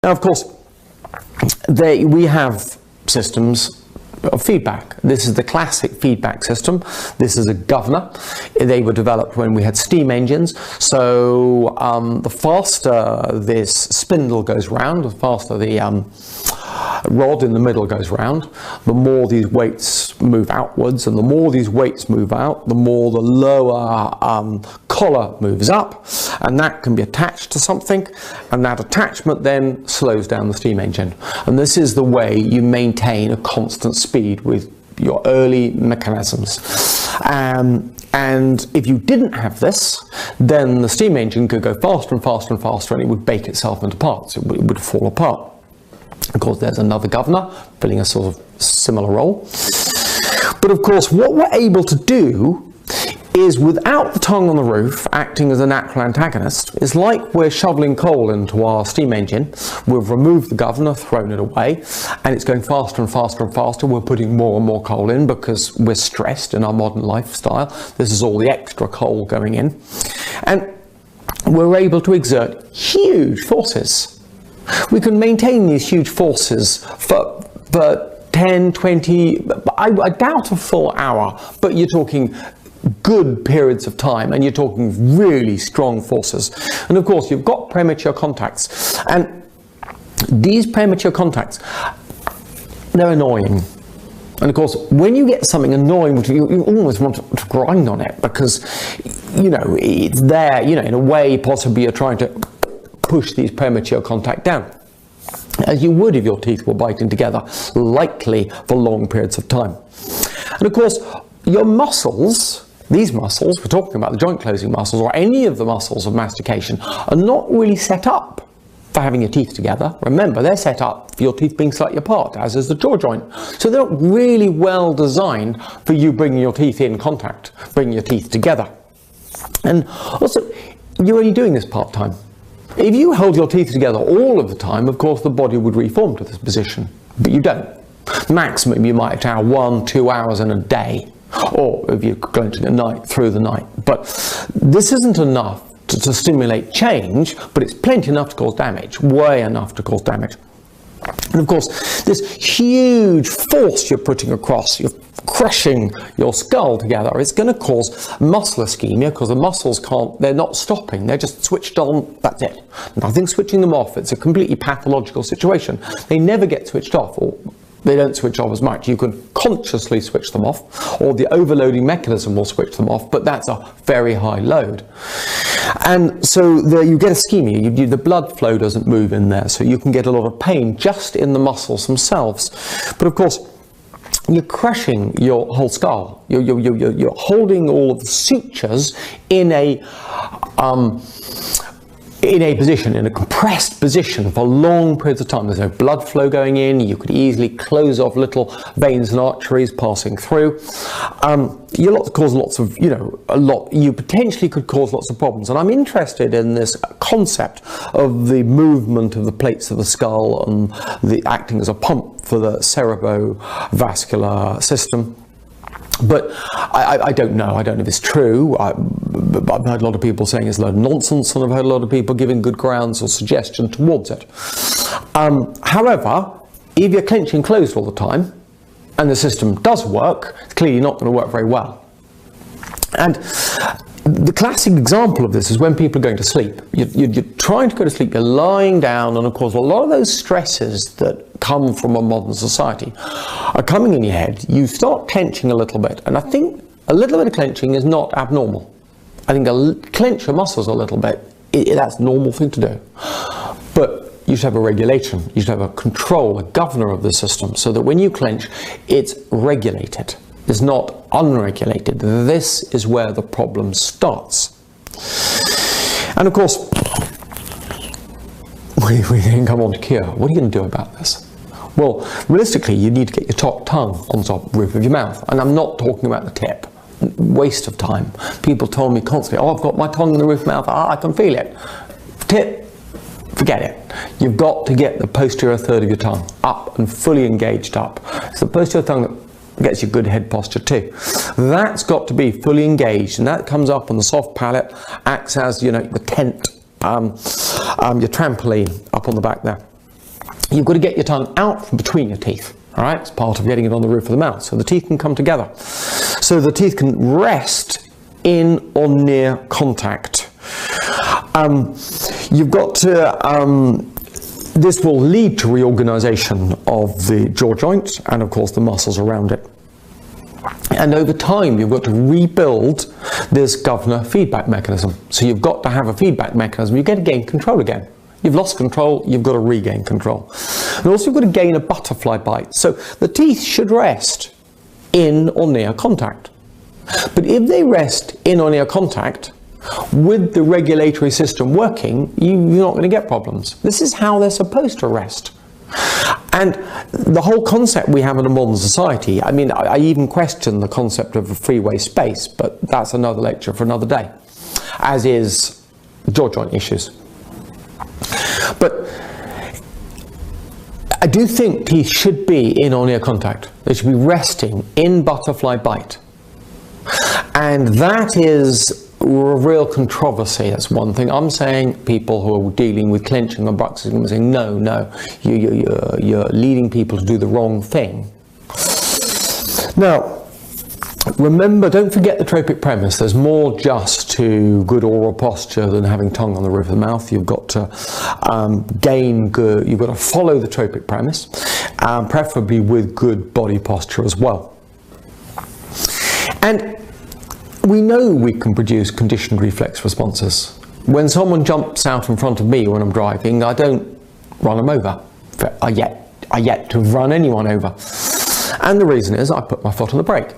Now, of course, we have systems of feedback. This is the classic feedback system. This is a governor. They were developed when we had steam engines. So the faster this spindle goes round, the faster the rod in the middle goes round, the more these weights move outwards, and the more these weights move out, the more the lower collar moves up, and that can be attached to something, and that attachment then slows down the steam engine. And this is the way you maintain a constant speed with your early mechanisms. And if you didn't have this, then the steam engine could go faster and faster and faster, and it would bake itself into parts. It would fall apart. Of course, there's another governor filling a sort of similar role. But of course, what we're able to do is, without the tongue on the roof acting as a natural antagonist, is like we're shoveling coal into our steam engine. We've removed the governor, thrown it away, and it's going faster and faster and faster. We're putting more and more coal in because we're stressed in our modern lifestyle. This is all the extra coal going in. And we're able to exert huge forces. We can maintain these huge forces for 10, 20, I doubt a full hour, but you're talking good periods of time, and you're talking really strong forces. And of course, you've got premature contacts, and these premature contacts, they're annoying. And of course, when you get something annoying, you almost want to grind on it, because, you know, it's there, you know, in a way, possibly you're trying to push these premature contact down, as you would if your teeth were biting together, likely for long periods of time. And of course, your muscles, these muscles, we're talking about the joint closing muscles, or any of the muscles of mastication, are not really set up for having your teeth together. Remember, they're set up for your teeth being slightly apart, as is the jaw joint. So they're not really well designed for you bringing your teeth in contact, bringing your teeth together. And also, you're only doing this part-time. If you hold your teeth together all of the time, of course the body would reform to this position, but you don't. Maximum you might have 1-2 hours in a day, or if you're going to the night, through the night. But this isn't enough to stimulate change, but it's plenty enough to cause damage, way enough to cause damage. And of course, this huge force you're putting across, you're crushing your skull together, it's going to cause muscle ischemia, because the muscles they're not stopping, they're just switched on, that's it. Nothing's switching them off. It's a completely pathological situation. They never get switched off, or they don't switch off as much. You can consciously switch them off, or the overloading mechanism will switch them off, but that's a very high load. And so you get ischemia, the blood flow doesn't move in there, so you can get a lot of pain just in the muscles themselves. But of course, you're crushing your whole skull. You're holding all of the sutures in a position, in a compressed position for long periods of time. There's no blood flow going in. You could easily close off little veins and arteries passing through. You potentially could cause lots of problems. And I'm interested in this concept of the movement of the plates of the skull and the acting as a pump for the cerebrovascular system. But I don't know. I don't know if it's true. I've heard a lot of people saying it's a load of nonsense, and I've heard a lot of people giving good grounds or suggestion towards it. However, if you're clenching closed all the time, and the system does work, it's clearly not going to work very well. And the classic example of this is when people are going to sleep. You're trying to go to sleep, you're lying down, and of course a lot of those stresses that come from a modern society are coming in your head. You start clenching a little bit, and I think a little bit of clenching is not abnormal. I think clench your muscles a little bit, that's a normal thing to do. But you should have a regulation, you should have a control, a governor of the system, so that when you clench, it's regulated. It's not unregulated. This is where the problem starts. And of course, we then come on to cure. What are you going to do about this? Well, realistically, you need to get your top tongue on the top roof of your mouth. And I'm not talking about the tip. Waste of time. People told me constantly, oh, I've got my tongue in the roof of my mouth. I can feel it. Tip, forget it. You've got to get the posterior third of your tongue up and fully engaged up. It's the posterior tongue that gets you good head posture too. That's got to be fully engaged, and that comes up on the soft palate, acts as, you know, the tent, your trampoline up on the back there. you've got to get your tongue out from between your teeth. All right, it's part of getting it on the roof of the mouth, so the teeth can come together. So the teeth can rest in or near contact. You've got to, this will lead to reorganization of the jaw joint and of course the muscles around it. And over time, you've got to rebuild this governor feedback mechanism. So you've got to have a feedback mechanism. You've got to gain control again. You've lost control, you've got to regain control. And also you've got to gain a butterfly bite. So the teeth should rest in or near contact. But if they rest in or near contact, with the regulatory system working, you're not going to get problems. This is how they're supposed to rest. And the whole concept we have in a modern society, I mean, I even question the concept of a freeway space, but that's another lecture for another day, as is jaw joint issues. But I do think teeth should be in or near contact. They should be resting in butterfly bite. And that is a real controversy. That's one thing. I'm saying people who are dealing with clenching and bruxism are saying, no, you're leading people to do the wrong thing. Now, remember, don't forget the tropic premise. There's more just to good oral posture than having tongue on the roof of the mouth. You've got to you've got to follow the tropic premise, preferably with good body posture as well. And we know we can produce conditioned reflex responses. When someone jumps out in front of me when I'm driving, I don't run them over. I yet to run anyone over. And the reason is I put my foot on the brake.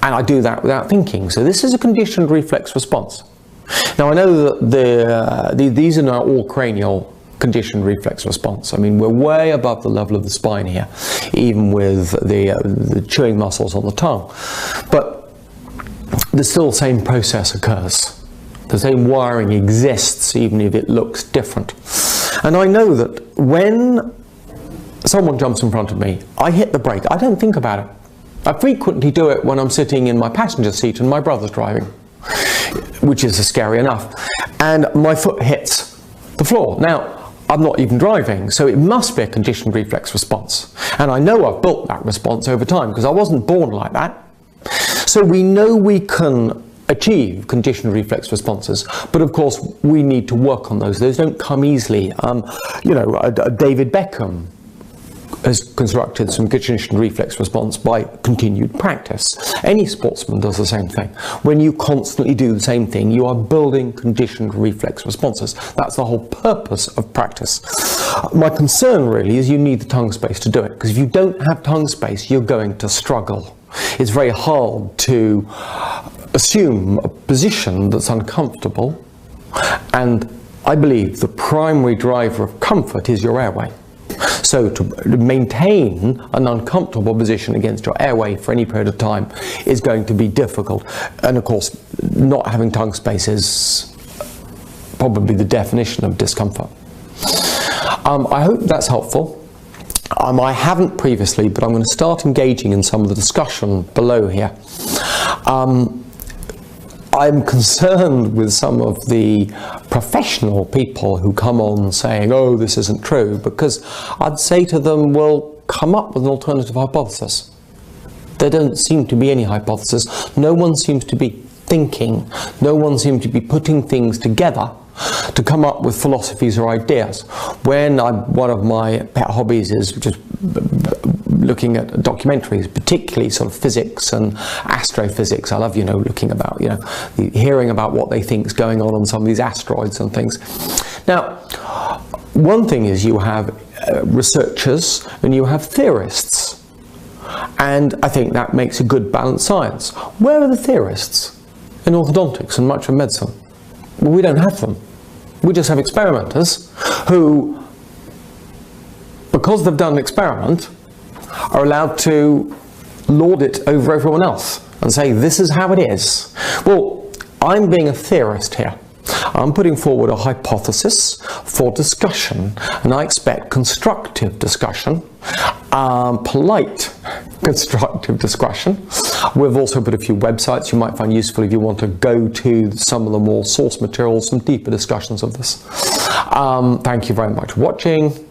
And I do that without thinking. So this is a conditioned reflex response. Now I know that these are not all cranial conditioned reflex response. I mean, we're way above the level of the spine here, even with the chewing muscles on the tongue. But still the same process occurs. The same wiring exists, even if it looks different. And I know that when someone jumps in front of me, I hit the brake. I don't think about it. I frequently do it when I'm sitting in my passenger seat and my brother's driving, which is scary enough. And my foot hits the floor. Now, I'm not even driving, so it must be a conditioned reflex response. And I know I've built that response over time because I wasn't born like that. So we know we can achieve conditioned reflex responses, but of course we need to work on those. Those don't come easily. David Beckham has constructed some conditioned reflex response by continued practice. Any sportsman does the same thing. When you constantly do the same thing, you are building conditioned reflex responses. That's the whole purpose of practice. My concern really is you need the tongue space to do it, because if you don't have tongue space, you're going to struggle. It's very hard to assume a position that's uncomfortable, and I believe the primary driver of comfort is your airway. So to maintain an uncomfortable position against your airway for any period of time is going to be difficult. And of course, not having tongue space is probably the definition of discomfort. I hope that's helpful. I haven't previously, but I'm going to start engaging in some of the discussion below here. I'm concerned with some of the professional people who come on saying, oh, this isn't true, because I'd say to them, well, come up with an alternative hypothesis. There don't seem to be any hypothesis. No one seems to be thinking. No one seems to be putting things together to come up with philosophies or ideas. One of my pet hobbies is just looking at documentaries, particularly sort of physics and astrophysics. I love, looking about, hearing about what they think is going on some of these asteroids and things. Now, one thing is you have researchers and you have theorists. And I think that makes a good balanced science. Where are the theorists in orthodontics and much of medicine? Well, we don't have them. We just have experimenters who, because they've done an experiment, are allowed to lord it over everyone else and say, this is how it is. Well, I'm being a theorist here. I'm putting forward a hypothesis for discussion, and I expect constructive discussion, polite constructive discussion. We've also put a few websites you might find useful if you want to go to some of the more source materials, some deeper discussions of this. Thank you very much for watching.